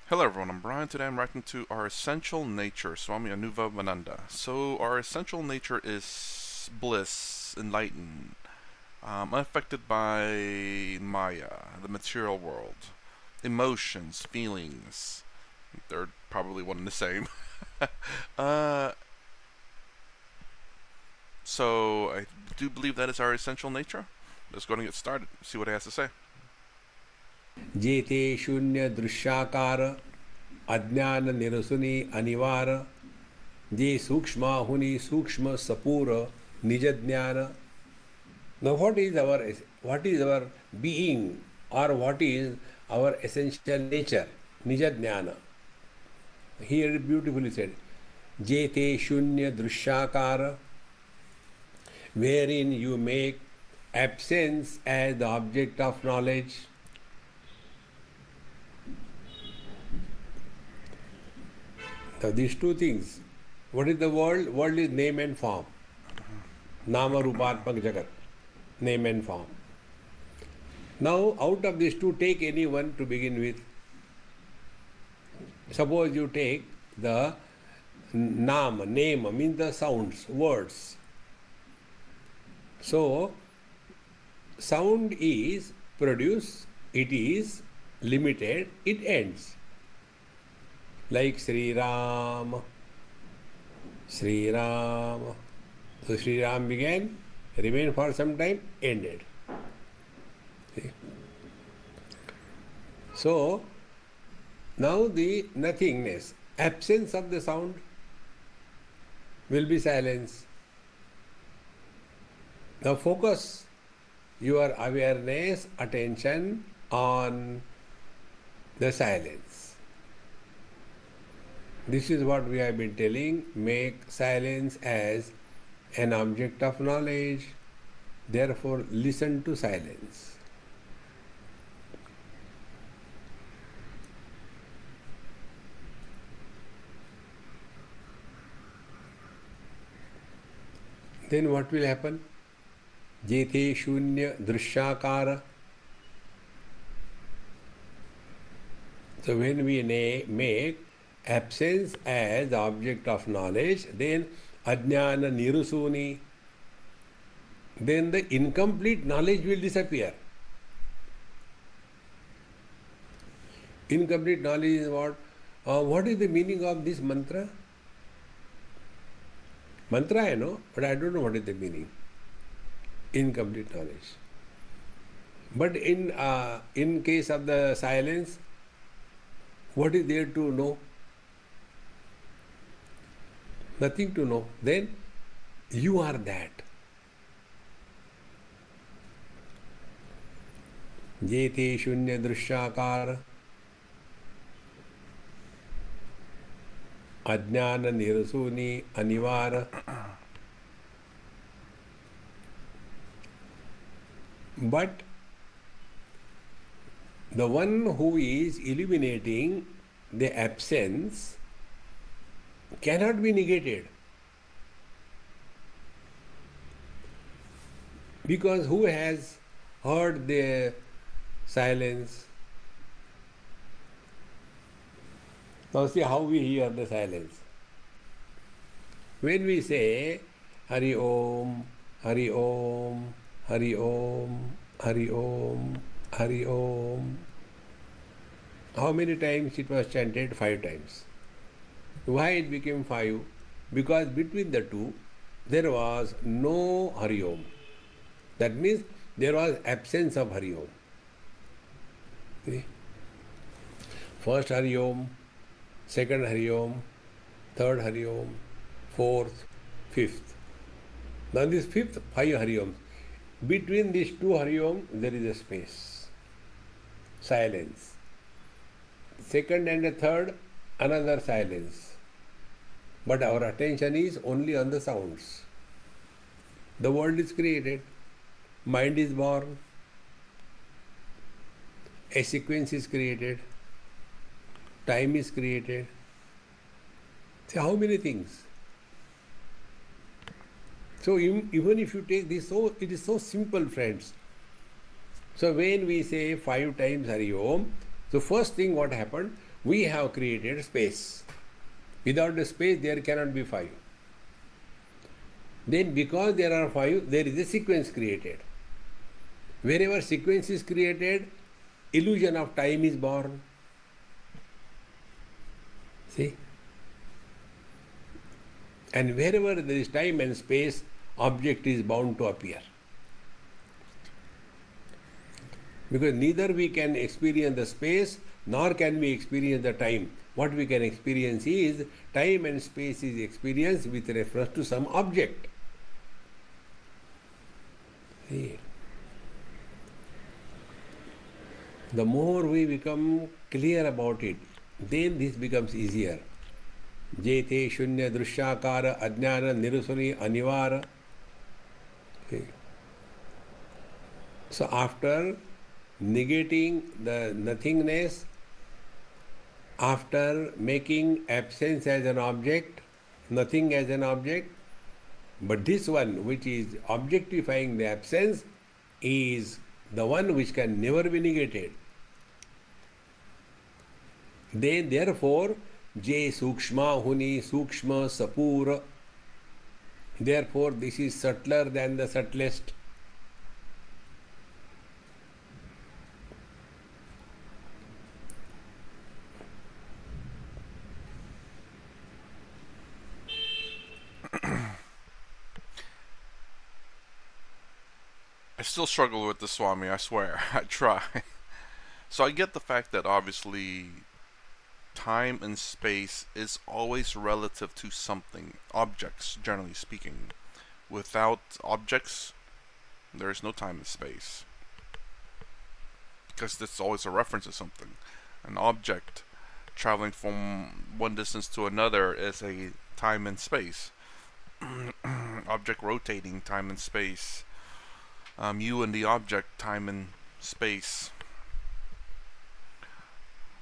Hello everyone, I'm Brian. Today I'm writing to our essential nature, Swami Anubhavananda. So our essential nature is bliss, enlightened, unaffected by Maya, the material world, emotions, feelings. They're probably one and the same. uh, so I do believe that is our essential nature. Let's go and get started. See what it has to say. जेते शून्य दृश्याकार अज्ञान निरसुनी अनिवार जे सूक्ष्माहुनी सूक्ष्म सपूर निज ज्ञान. Now what is our being, or what is our essential nature? Nija jnana. Here it beautifully said, jete shunya drishyakara, wherein you make absence as the object of knowledge. Now these two things. What is the world? World is name and form. Nama Rupatmak Jagat. Name and form. Now out of these two, take any one to begin with. Suppose you take the Nam, name means the sounds, words. So sound is produced, it is limited, it ends. Like Sri Ram. Sri Ram. So Sri Ram began, remained for some time, ended. See? So now the nothingness, absence of the sound will be silence. Now focus your awareness, attention on the silence. This is what we have been telling. Make silence as an object of knowledge. Therefore, listen to silence. Then what will happen? Jete shunya drishyakara. So when we make absence as the object of knowledge, then ajnana nirusuni, then the incomplete knowledge will disappear. Incomplete knowledge is what? What is the meaning of this mantra? Mantra I know, but I don't know what is the meaning. Incomplete knowledge. But in case of the silence, what is there to know? Nothing to know. Then you are that. Jete shunya drishyakar ajnana nirasuni anivar. But the one who is eliminating the absence cannot be negated. Because who has heard the silence? Now see how we hear the silence. When we say Hari Om, Hari Om, Hari Om, Hari Om, Hari Om, how many times it was chanted? 5 times. Why it became 5? Because between the two there was no Hari Om. That means there was absence of Hari Om. See? First Hari Om, second Hari Om, third Hari Om, fourth, fifth. Now this fifth, 5 Hari Oms. Between these 2 Hari Om there is a space. Silence. Second and the third, another silence. But our attention is only on the sounds. The world is created, mind is born, a sequence is created, time is created. See how many things. So even if you take this, so it is so simple, friends. So when we say 5 times Hari Om, so first thing what happened, We have created space. Without the space, there cannot be 5. Then, because there are 5, there is a sequence created. Wherever sequence is created, illusion of time is born. See? And wherever there is time and space, object is bound to appear. Because neither we can experience the space nor can we experience the time. What we can experience is time and space is experienced with reference to some object. See? The more we become clear about it, then this becomes easier. Jete shunya drushakara ajnana nirusuni anivara. Okay. So after negating the nothingness, after making absence as an object, nothing as an object, but this one which is objectifying the absence is the one which can never be negated. Then therefore, Je Sukshma Huni Sukshma Sapura. Therefore, this is subtler than the subtlest. I still struggle with this, Swami, I swear. I try. So I get the fact that obviously time and space is always relative to something. Objects, generally speaking. Without objects, there is no time and space. Because it's always a reference to something. An object traveling from one distance to another is a time and space. Object rotating, time and space. You and the object, time and space.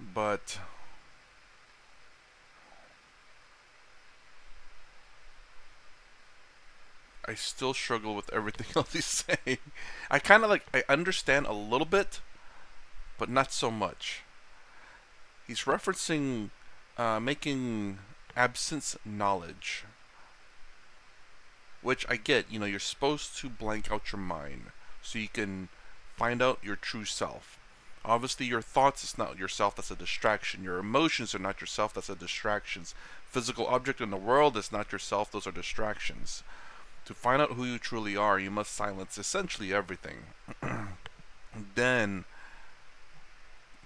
But I still struggle with everything else he's saying. I kind of I understand a little bit, but not so much. He's referencing making absence knowledge, which I get. You know, you're supposed to blank out your mind so you can find out your true self. Obviously, your thoughts is not yourself, that's a distraction. Your emotions are not yourself, that's a distraction. Physical object in the world is not yourself, those are distractions. To find out who you truly are, you must silence essentially everything. Then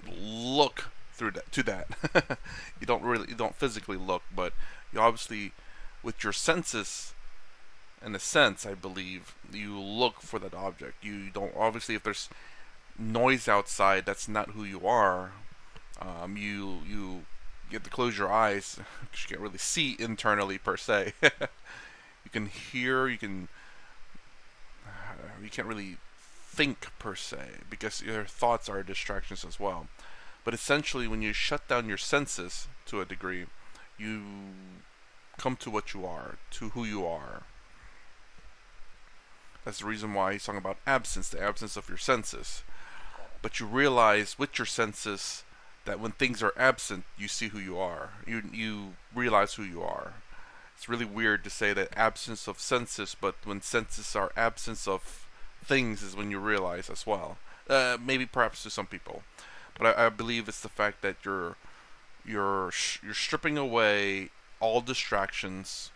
look through that to that. You don't physically look, but you obviously, with your senses, in a sense, I believe, you look for that object. You don't, obviously, if there's noise outside, that's not who you are. You have to close your eyes because you can't really see internally per se. You can hear, you can't really think per se because your thoughts are distractions as well. But essentially, when you shut down your senses to a degree, you come to what you are, to who you are. That's the reason why he's talking about absence, the absence of your senses. But you realize with your senses that when things are absent, you see who you are. You realize who you are. It's really weird to say that absence of senses, but when senses are absence of things is when you realize as well. Maybe perhaps to some people, but I believe it's the fact that you're stripping away all distractions,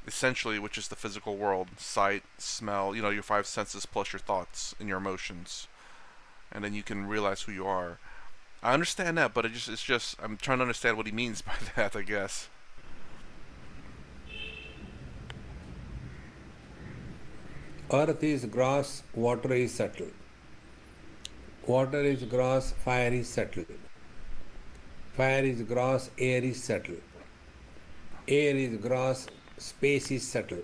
essentially, which is the physical world: sight, smell, your 5 senses plus your thoughts and your emotions, and then you can realize who you are. I understand that, but it's just I'm trying to understand what he means by that, I guess. Earth is gross, water is subtle. Water is gross, fire is subtle. Fire is gross, air is subtle. Air is gross, space is subtle.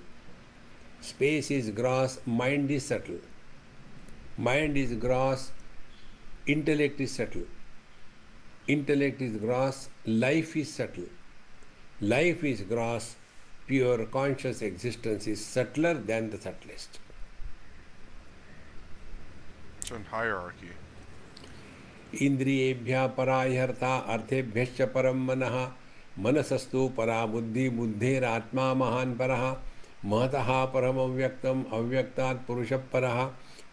Space is gross, mind is subtle. Mind is gross, intellect is subtle. Intellect is gross, life is subtle. Life is gross, pure conscious existence is subtler than the subtlest. It's in hierarchy. इंद्रियेभ्यः परा हर्ता अर्थेभ्यश्च परं मनः मनसस्तु परा बुद्धि बुद्धेरात्मा महान् परः महतः परम अव्यक्तम अव्यक्तात् पुरुषः परः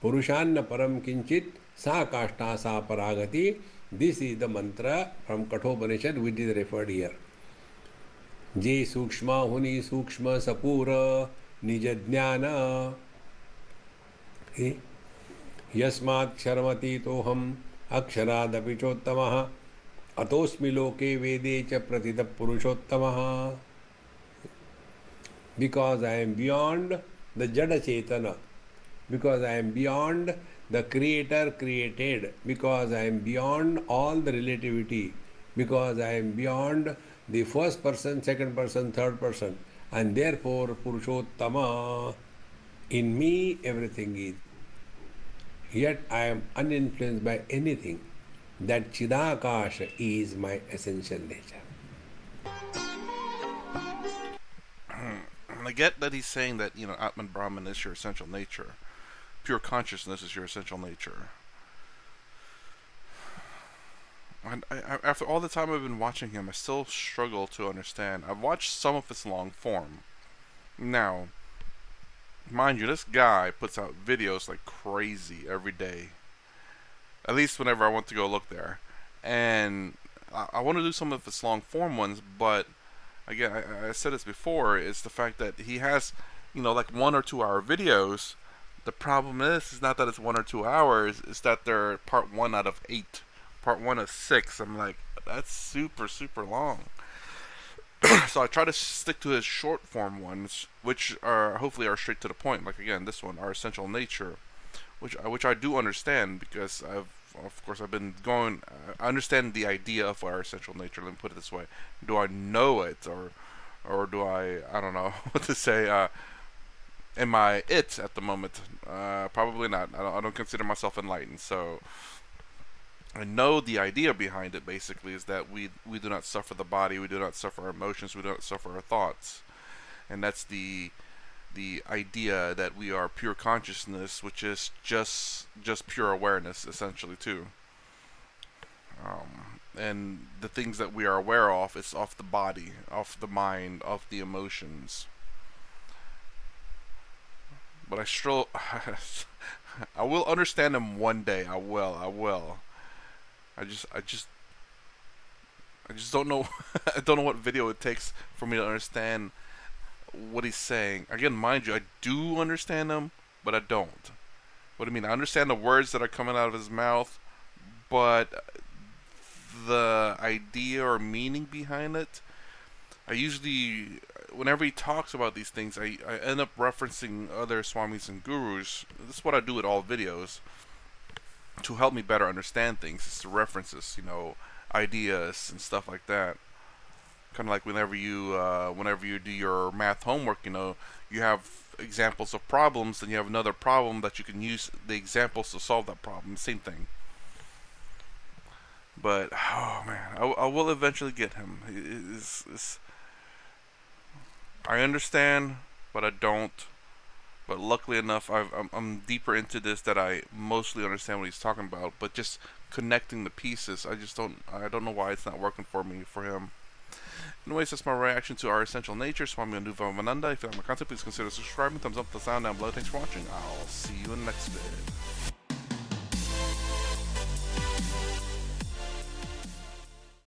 पुरुषान्न परम किंचित सा काष्ठा सा परागति. This is the mantra from Kathopanishad which is referred here. जे सूक्ष्म हुनि सूक्ष्म सपूर निज ज्ञान यस्मात् क्षरमतीतोऽहम् अक्षरादपि चोत्तमः अतोऽस्मि लोके वेदे च प्रतितः पुरुषोत्तमः. Because I am beyond the Jada Chetana, because I am beyond the Creator created, because I am beyond all the relativity, because I am beyond the first person, second person, third person, and therefore Purushottama. In me everything is. Yet I am uninfluenced by anything. That Chidakasha is my essential nature. I get that he's saying that, you know, Atman Brahman is your essential nature. Pure consciousness is your essential nature. And after all the time I've been watching him, I still struggle to understand. I've watched some of his long form. Now, mind you, this guy puts out videos like crazy every day. At least whenever I want to go look there. And I want to do some of his long form ones, but again, I said this before, is the fact that he has, you know, like 1 or 2 hour videos. The problem is not that it's 1 or 2 hours, it's that they're part 1 out of 8. Part 1 of 6. I'm like, that's super, super long. So I try to stick to his short form ones, which are hopefully are straight to the point. Like again, this one, Our Essential Nature, which I do understand, because I've been going. I understand the idea of our essential nature. Let me put it this way: do I know it, or do I don't know what to say? Am I it at the moment? Probably not. I don't consider myself enlightened, so I know the idea behind it. Basically, is that we do not suffer the body, we do not suffer our emotions, we do not suffer our thoughts, and that's the idea that we are pure consciousness, which is just pure awareness, essentially, too. And the things that we are aware of is off the body, off the mind, off the emotions. But I still, I will understand him one day. I will. I just don't know. I don't know what video it takes for me to understand what he's saying. Again, mind you, I do understand him, but I don't. What do you mean? I understand the words that are coming out of his mouth, but the idea or meaning behind it, I usually, whenever he talks about these things, I end up referencing other swamis and gurus. This is what I do with all videos to help me better understand things. It's the references, you know, ideas and stuff like that. Kind of like whenever you do your math homework, you know, you have examples of problems, then you have another problem that you can use the examples to solve that problem. Same thing. But oh man, I will eventually get him. I understand, but I don't. But luckily enough, I'm deeper into this that I mostly understand what he's talking about. But just connecting the pieces, I don't know why it's not working for me for him. Anyways, that's my reaction to Our Essential Nature. Swami Anubhavananda. If you like my content, please consider subscribing. Thumbs up, the sound down below. Thanks for watching. I'll see you in the next vid.